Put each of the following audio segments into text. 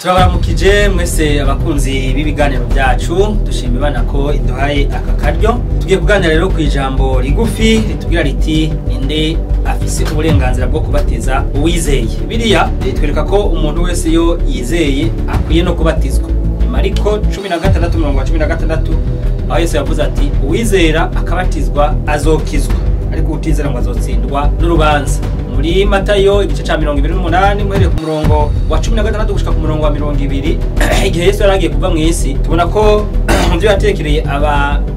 Turabaramukije mwese abakunzi b'ibiganiro byacu, dushima Imana ko iduhaye aka karyo. Tugiye kuganira rero ku ijambo rigufi ritubwira riti ninde afise uburenganzira bwo kubatiza uwizeye. Biriya twereka ko umuntu wese yo yizeye akwiye no kubatizwa. Mariko 16:16 aho Yesu yavuze ati uwizera akabatizwa azokizwa, ariko utizera ngo azotsindwa n'urubanza. Muri Matayo igice ca 28 muhereye ku murongo wa 16 gushika ku murongo wa 20, igihe Yesu yaragiye kuva mu isi, tubona ko muvyo yatekereye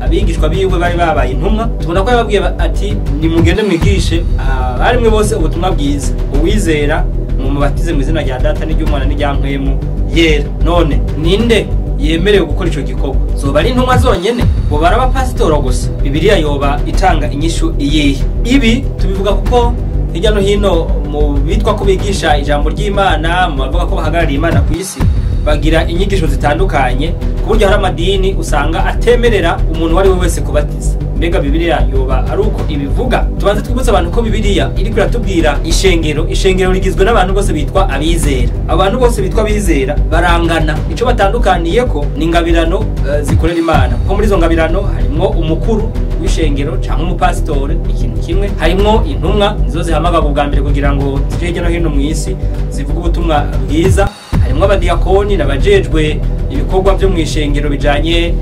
abigishwa biwe bari babaye intumwa. Tubona ko yababwiye ati nimugende mwigishe abarimwe bose ubutumwa bwiza, uwizera mumubatize mu izina rya Data n'iry'Umwana n'iryampwemu yera. None ninde yemerewe gukora ico gikorwa? Zoba ari intumwa zonyene? Bo baraba pasitoro gusa? Bibiliya yoba itanga inyishu iyihe? Ibi tubivuga kuko hirya no hino mu bitwa ko bigisha ijambo ry'Imana, mu bavuga ko bahagarariye Imana ku isi, bagira inyigisho zitandukanye, ku buryo hari amadini usanga atemerera umuntu wari we wese kubatiza. Mbega Bibiliya yoba ari uko ibivuga? Tubanze twibutsa abantu ko Bibiliya iri kuratubwira ishengero rigizwe n'abantu bose bitwa abizera. Abantu bose bitwa abizera barangana, ico batandukaniyeko ni ingabirano zikorera Imana. Ko muri izo ngabirano harimwo umukuru w'ishengero canke umupasitore, ikintu kimwe. Harimwo intumwa nizo zihamagaga ubwa mbere kugira ngo zije no hino mu isi zivuga ubutumwa bwiza. Harimwo abadiyakoni n'abajejwe ibikorwa byo mu ishengero bijanye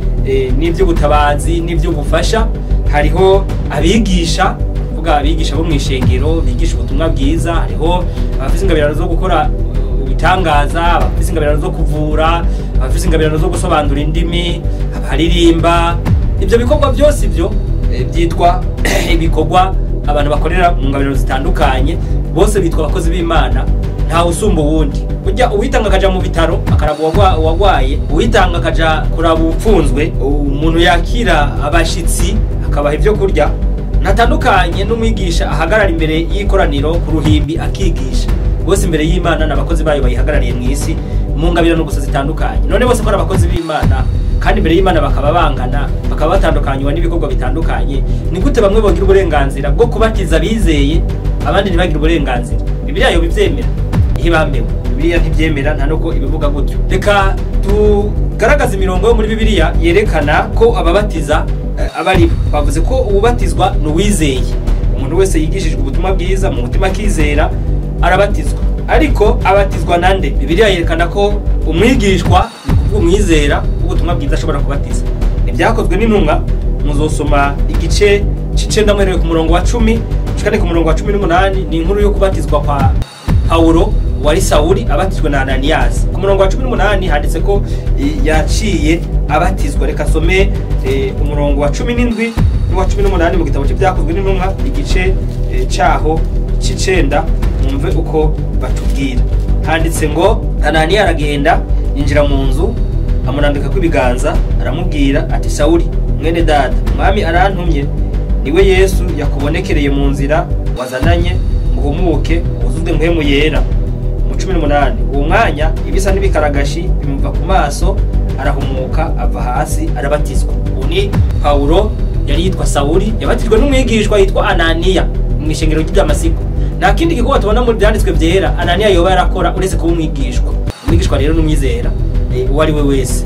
n'ivy'ubutabazi n'ivy'ubufasha. Hariho abigisha, kuvuga abigisha bo mu ishengero bigisha ubutumwa bwiza. Hariho abafise ingabirano zo gukora ibitangaza, abafise ingabirano zo kuvura, abafise ingabirano zo gusobanura indimi, abaririmba. Ibyo bikorwa byose ibyo byitwa ibikorwa abantu bakorera mu ngabirano zitandukanye. Bose bitwa abakozi b'Imana, nta usumba uwundi. Burya uwitanga akaja mu bitaro akaraba uwagwaye, uwitanga akaja kuraba upfunzwe, umuntu yakira abashitsi akabaha ivyo kurya, natandukanye n'umwigisha ahagarara imbere y'ikoraniro ku ruhimbi akigisha. Bose imbere y'Imana n'abakozi bayo bayihagarariye mu isi mu ngabirano gusa zitandukanye. None bose ko abakozi b'Imana kandi imbere y'Imana bakaba bangana, bakaba batandukanywa n'ibikorwa bitandukanye. Ni gute bamwe bogira uburenganzira bwo kubatiza bizeye, abandi ntibagira uburenganzira? Bibiliya yo bivyemera? Ihibambewe Bibiliya ntivyemera, nta nuko ibivuga gutyo. Reka tugaragaza imirongo yo muri Bibiliya yerekana ko ababatiza abari bavuze ko ububatizwa n'uwizeye. Umuntu wese yigishijwe ubutumwa bwiza mu mutima akizera arabatizwa. Ariko abatizwa nande? Bibiliya yerekana ko umwigishwa umwizera ubutumwa bwiza ashobora kubatiza. Ibyakozwe n'intumwa muzosoma igice c'icenda muhereye ku murongo wa 10 gushika ku murongo wa 18. Ni inkuru yo kubatizwa kwa Paulo wari Sauli abatizwe na Ananias. Ku murongo wa 18 handitse ko yaciye abatizwa. Reka some umurongo wa 17 n'uwa 18 mu gitabo cy'ibyakozwe n'intumwa igice caho c'icenda. Mwumve uko batubwira. Handitse ngo Ananias aragenda yinjira mu nzu, amunambika kw'ibiganza, aramubwira ati Sauli mwene data, umwami arantumye, niwe Yesu yakubonekereye mu nzira wazananye ngo umuke uzuzwe mpwemu yera. Mu 18 uwo mwanya ibisa n'ibikaragashi bimuva ku maso, arahumuka ava hasi arabatizwa. Uni Paulo yari yitwa Sauli, yabatijwe n'umwigishwa yitwa Ananias mu ishengero ry'Amasiko. Nta kindi gikorwa tubona muri byanditswe byera Ananias yoba yarakora uretse kuba umwigishwa. Umwigishwa rero n'umwizera uwo ari we wese.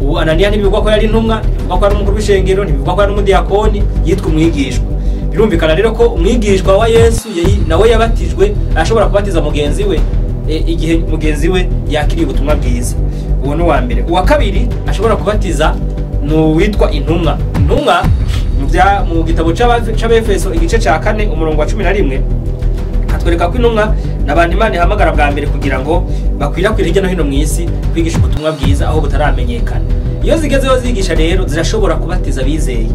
Uwo Ananias ntibivugwa ko yari intumwa, ntibivugwa ko ari umukuru w'ishengero, ntibivugwa ko ari umudiyakoni, yitwa umwigishwa. Birumvikana rero ko umwigishwa wa Yesu nawe yabatijwe ashobora kubatiza mugenzi we igihe mugenzi we yakiriye ubutumwa bwiza. Uwo no wa mbere. Uwa kabiri ashobora kubatiza no witwa intumwa. Intumwa mu gitabo c'Abefeso igice ca 4 umurongo wa 11 katwereka ko intumwa n'abantu Imana ihamagara bwa mbere kugira ngo bakwirakwire hirya no hino mu isi kwigisha ubutumwa bwiza aho butaramenyekana. Iyo zigezeho zigisha rero zirashobora kubatiza bizeye.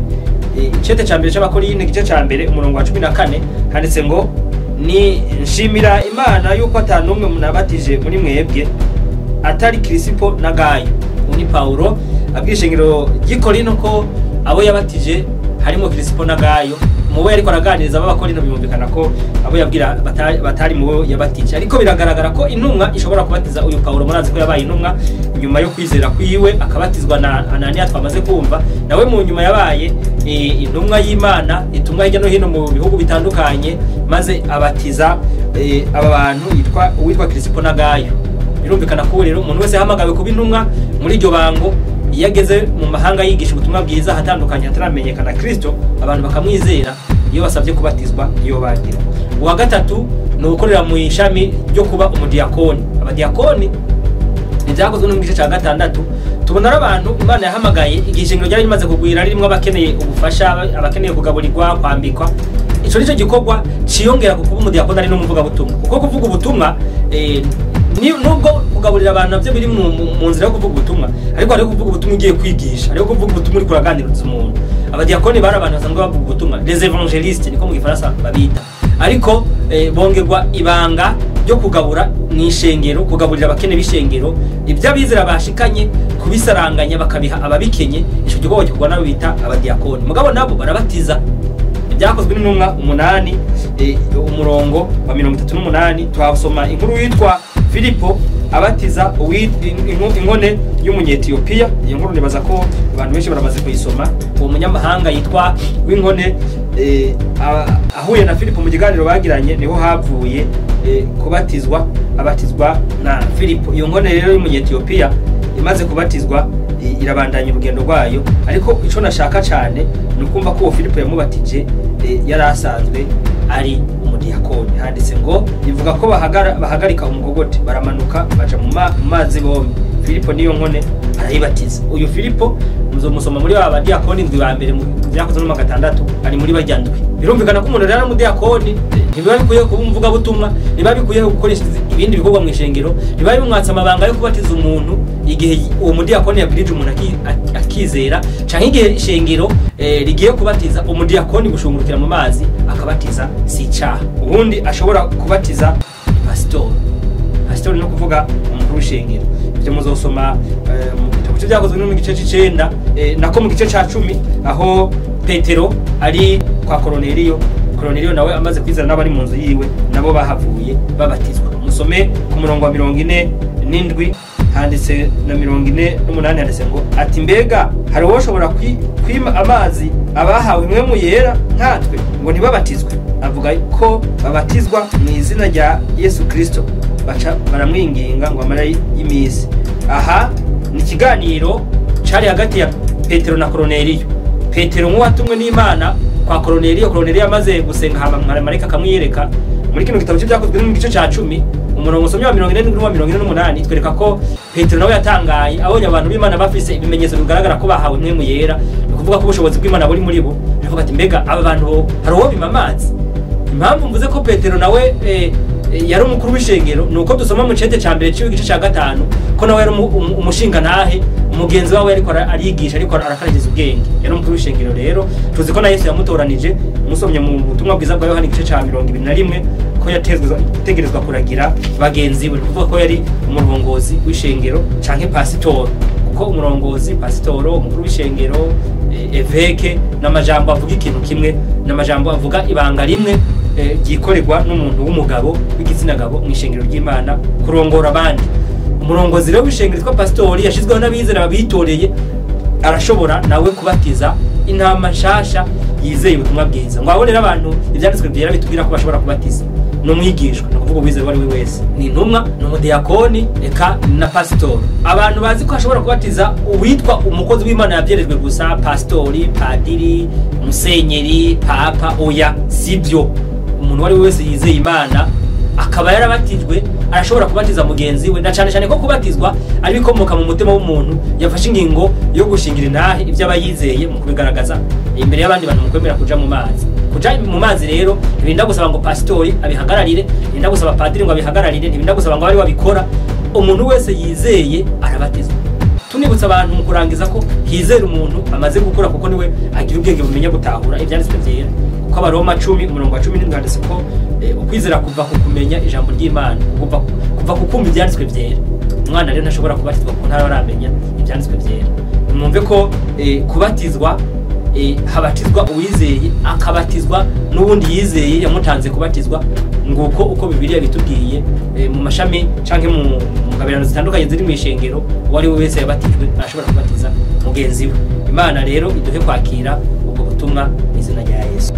Icete ca mbere c'Abakorintho igice ca mbere umurongo wa 14 handitse ngo ni nshimira Imana yuko atanumwe munabatije muri mwebwe atari Kirisipo na Gayo. Uni Paulo abwishengero ry'Ikorinto ko abo yabatije harimo Kirisipo na Gayo. Muwe ariko araganiriza abakorinto bimumvikana ko abo yabwira batari muwe yabatije. Ariko biragaragara ko intumwa ishobora kubatiza uyu Paulo. Murazi ko yabaye intumwa nyuma yo kwizera kwiwe akabatizwa na Ananias twamaze kumva. Nawe mu nyuma yabaye intumwa y'Imana, itumwa hirya no hino mu bihugu bitandukanye, maze abatiza aba bantu uwitwa Kirisipo na Gayo. birumvikana ko rero umuntu wese yahamagawe kuba intumwa muri iryo bango iyo ageze mu mahanga yigisha ubutumwa bwiza hatandukanye hataramenyekana Kristo abantu bakamwizera iyo basabye kubatizwa iyo bagira. Uwa gatatu ni ugukorera mu ishami ryo kuba umudiyakoni. Abadiyakoni nivyakozwe no mu gice ca gatandatu tubona abantu Imana yahamagaye igihe ishengero ryari rimaze kugwira ririmo abakeneye ubufasha, abakeneye kugaburirwa, kwambikwa. Ico nico gikorwa ciyongera ku kuba umudiyakoni ari no muvuga butumwa, kuko kuvuga ubutumwa nubwo kugaburira abantu navyo biri mu nzira yo kuvuga ubutumwa, ariko ari kuvuga ubutumwa ugiye kwigisha, ari kuvuga ubutumwa uri kuraganiriza umuntu. Abadiyakoni bari abantu basanzwe bavuga ubutumwa, les évangélistes niko mu Gifaransa babita, ariko bongerwa ibanga ryo kugabura mw'ishengero, kugaburira abakene b'ishengero, ibyo abizera bashikanye kubisaranganya bakabiha ababikenye. Ico gikorwa gikorwa nabo bita abadiyakoni. Mugabo nabo barabatiza. Ibyakozwe n'intumwa 8 umurongo wa 38 twasoma inkuru yitwa Filipo abatiza inkone y'umunyetiyopiya. Iyo nkuru nibaza ko abantu benshi baramaze kuyisoma. Uwo munyamahanga yitwa w'inkone ahuye na Filipo mu kiganiro bagiranye niho havuye kubatizwa, abatizwa na Filipo. Iyo nkone rero y'umunyetiyopiya imaze kubatizwa irabandanya urugendo rwayo, ariko ico nashaka cyane ni ukumva ko uwo Filipo yamubatije yari asanzwe ari umudiyakoni. Handitse ngo bivuga ko bahagarika umukogote baramanuka baca mu mazi bombi. Filipo niyo nkone arayibatiza. Uyu Filipo muzomusoma muri aba badiyakoni ndwi ba mbere mu byakozwe no gatandatu ari muri bajyandwi. Birumvikana ko umuntu rero umudiyakoni ntibiba bikuye kuba umuvuga butumwa, niba bikuye gukoresha ibindi bikorwa mu ishengero, niba bimwatsa amabanga yo kubatiza umuntu igihe uwo mudiyakoni yabirije umuntu akizera, canke igihe ishengero rigiye kubatiza umudiyakoni gushungurukira mu mazi akabatiza si icaha. Ubundi ashobora kubatiza pasitori. Pasitori no kuvuga umukuru w'ishengero. Ibyo muzosoma mu gitabo cy'ibyakozwe no mu gice c'9 nako mu gice ca 10 aho Petero ari kwa Koroneliyo. Koroneliyo nawe amaze kwizera n'abari mu nzu yiwe nabo bahavuye babatizwa. Musome ku murongo wa 47 handitse na 48 handitse ngo ati mbega hari woshobora kwima amazi abahawe imwe mu yera nkatwe ngo ntibabatizwe. Avuga ko babatizwa mu izina rya Yesu Kristo, baca baramwinginga ngo amara y'imisi. Aha ni kiganiro cari hagati ya Petero na Koroneliyo. Petero nk'uwatumwe n'Imana kwa Koroneliyo. Koroneliyo amaze gusenga hama marayika akamwiyereka. Muri kino gitabo cy'ibyakozwe mu gice ca 10 umurongo usomye wa 47 twereka ko Petero nawe yatangaye abonye abantu b'Imana bafise ibimenyetso bigaragara ko bahawe imwe mu yera, kuvuga ko ubushobozi bw'Imana buri muri bo. Aravuga ati mbega aba bantu hari uwo bima amazi. Impamvu mvuze ko Petero nawe yari umukuru w'ishengero nuko dusoma mu cete ca mbere cy'igice ca 5 ko nawe yari umushinga ntahe, umugenzi wawe ariko arigisha ariko arakaragiza ubwenge. Yari umukuru w'ishengero rero tuzi ko na Yesu yamutoranije. Musomye mu butumwa bwiza bwa Yohana igice ca 21 ko yategerezwa kuragira bagenzi we, kuvuga ko yari umurongozi w'ishengero canke pasitori, kuko umurongozi, pasitoro, umukuru w'ishengero, eveke n'amajambo avuga ikintu kimwe, n'amajambo avuga ibanga rimwe gikorerwa n'umuntu w'umugabo w'igitsina gabo mu ishengero ry'Imana kurongora abandi. Umurongozi rero w'ishengero kwa pastori yashizweho n'abizera babitoreye, arashobora nawe kubatiza intama nshasha yizeye ubutumwa bwiza. Ngo abone abantu ibyanditswe byera bitubwira ko bashobora kubatiza no mwigishwa, no kuvuga wizera wari wese ni intumwa, no mudiyakoni, eka na pasitori. Abantu bazi ko ashobora kubatiza uwitwa umukozi w'Imana yavyerejwe gusa, pastori, padiri, musenyeri, papa. Oya, sibyo. Umuntu wari wese yizeye Imana akaba yarabatijwe arashobora kubatiza mugenzi we, na cyane cyane ko kubatizwa ari bikomoka mu mutima w'umuntu yafashe ingingo yo gushingira intahe ibyo abayizeye mu kubigaragaza imbere y'abandi bantu mu kwemera kuja mu mazi. Kuja mu mazi rero ntibinda gusaba ngo pastori abihagararire, ntibinda gusaba padiri ngo abihagararire, ntibinda gusaba ngo bari wabikora. Umuntu wese yizeye arabatizwa. Tunibutsa abantu mu kurangiza ko hizera umuntu amaze gukura, kuko niwe agira ubwenge bumenya gutahura ibyanditswe byera. Kuko Abaroma 10 umurongo wa 10 handitse ko ukwizera kuva ku kumenya ijambo ry'Imana, kuva ku kumva ibyanditswe byera. Umwana rero ntashobora kubatizwa kuko ntaramenya ibyanditswe byera. Mwumve ko kubatizwa habatizwa uwizeye akabatizwa n'ubundi yizeye yamutanze kubatizwa. Nguko uko Bibiliya bitubwiye mu mashami canke mu ngabirano zitandukanye ziri mu ishengero, wari wese yabatijwe arashobora kubatiza mugenzi we. Imana rero iduhe kwakira ubwo butumwa mu izina rya Yesu.